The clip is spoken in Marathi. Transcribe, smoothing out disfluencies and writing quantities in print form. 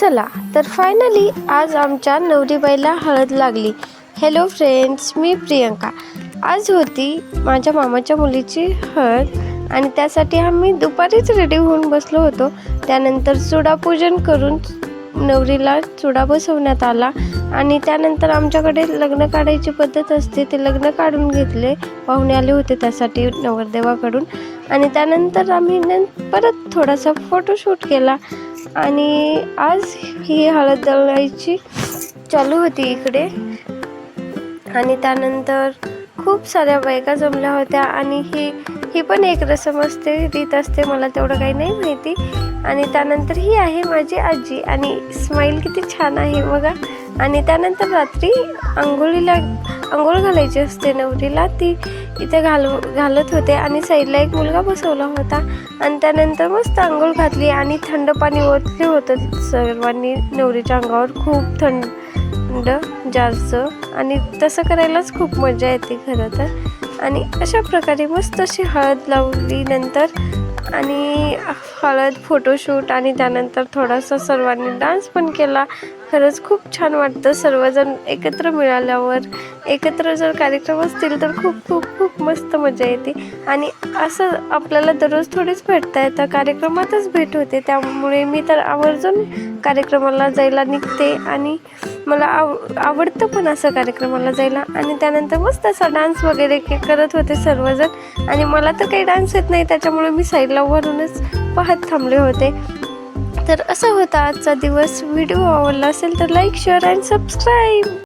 चला तर फायनली आज आमच्या नवरीबाईला हळद लागली. हॅलो फ्रेंड्स, मी प्रियंका. आज होती माझ्या मामाच्या मुलीची हळद आणि त्यासाठी आम्ही दुपारीच रेडी होऊन बसलो होतो. त्यानंतर चुडापूजन करून नवरीला चुडा बसवण्यात आला आणि त्यानंतर आमच्याकडे लग्न काढायची पद्धत असते, ते लग्न काढून घेतले. पाहुणे आले होते त्यासाठी नवरदेवाकडून आणि त्यानंतर आम्ही परत थोडासा फोटोशूट केला आणि आज ही हळद दळायची चालू होती इकडे. आणि त्यानंतर खूप साऱ्या बायका जमल्या होत्या आणि ही पण एक रसम असते, रीत असते, मला तेवढं काही नाही माहिती. आणि त्यानंतर ही आहे माझी आजी आणि स्माईल किती छान आहे बघा. आणि त्यानंतर रात्री आंघोळ घालायची असते नवरीला, ती इथे घालत होते आणि साईडला एक मुलगा बसवला होता. आणि त्यानंतर मस्त आंघोळ घातली आणि थंड पाणी ओतले होतं सर्वांनी नवरीच्या अंगावर, खूप थंड जारचं. आणि तसं करायलाच खूप मजा येते खरं तर. आणि अशा प्रकारे मस्त अशी हळद लावली नंतर आणि हळद फोटोशूट आणि त्यानंतर थोडासा सर्वांनी डान्स पण केला. खरंच खूप छान वाटतं सर्वजण एकत्र मिळाल्यावर. एकत्र जर कार्यक्रम असतील तर खूप खूप खूप मस्त मजा येते. आणि असं आपल्याला दररोज थोडीच भेटता येतं, कार्यक्रमातच भेट होते. त्यामुळे मी तर आवर्जून कार्यक्रमाला जायला निघते आणि मला आवडतं पण असं कार्यक्रमाला जायला. आणि त्यानंतर मस्त असा डान्स वगैरे करत होते सर्वजण आणि मला तर काही डान्स येत नाही, त्याच्यामुळे मी साईडला वरूनच पाहत थांबले होते. तर असा होता आजचा दिवस. व्हिडिओ आवडला असेल तर लाईक, शेअर अँड सबस्क्राईब.